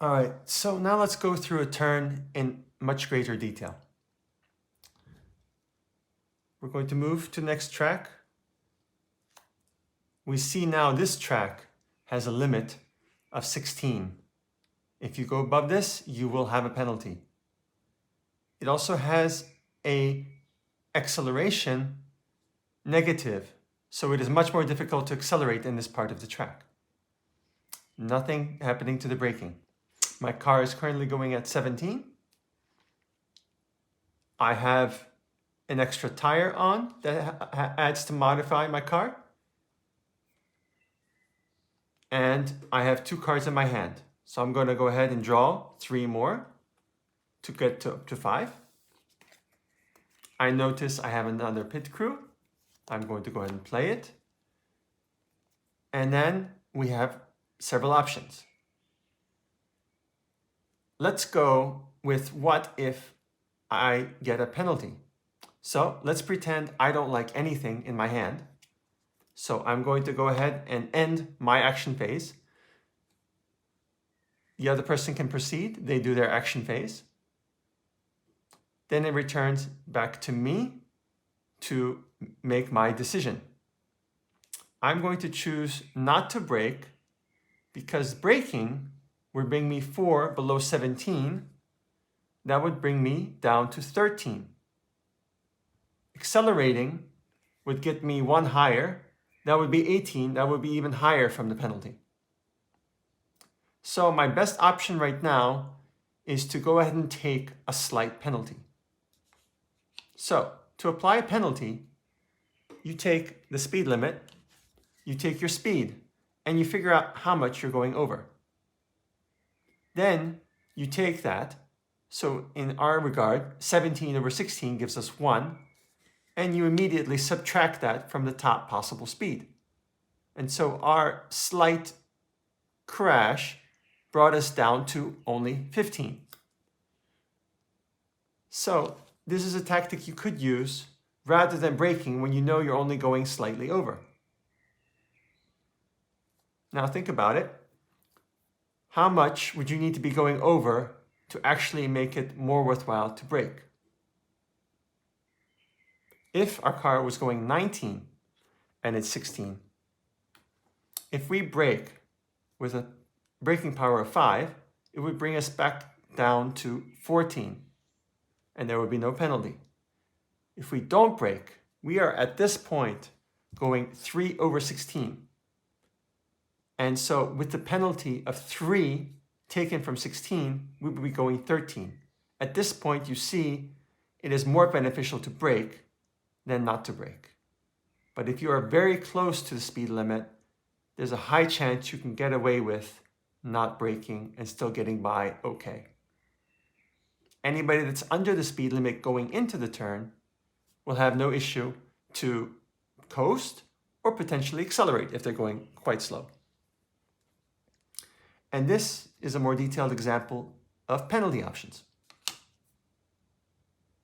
All right, so now let's go through a turn in much greater detail. We're going to move to the next track. We see now this track has a limit of 16. If you go above this, you will have a penalty. It also has a acceleration negative, so it is much more difficult to accelerate in this part of the track. Nothing happening to the braking. My car is currently going at 17. I have an extra tire on that adds to modify my car. And I have 2 cards in my hand. So I'm going to go ahead and draw 3 more to get to up to 5. I notice I have another pit crew. I'm going to go ahead and play it. And then we have several options. Let's go with what if I get a penalty. So let's pretend I don't like anything in my hand. So I'm going to go ahead and end my action phase. The other person can proceed. They do their action phase. Then it returns back to me to make my decision. I'm going to choose not to brake because braking would bring me 4 below 17. That would bring me down to 13. Accelerating would get me 1 higher. That would be 18. That would be even higher from the penalty. So my best option right now is to go ahead and take a slight penalty. So to apply a penalty, you take the speed limit, you take your speed, and you figure out how much you're going over. Then you take that. So in our regard, 17 over 16 gives us 1. And you immediately subtract that from the top possible speed. And so our slight crash brought us down to only 15. So this is a tactic you could use rather than braking when you know you're only going slightly over. Now think about it. How much would you need to be going over to actually make it more worthwhile to brake? If our car was going 19 and it's 16, if we brake with a braking power of 5, it would bring us back down to 14 and there would be no penalty. If we don't brake, we are at this point going 3 over 16. And so with the penalty of 3 taken from 16, we would be going 13. At this point, you see it is more beneficial to brake than not to brake. But if you are very close to the speed limit, there's a high chance you can get away with not braking and still getting by okay. Anybody that's under the speed limit going into the turn will have no issue to coast or potentially accelerate if they're going quite slow. And this is a more detailed example of penalty options.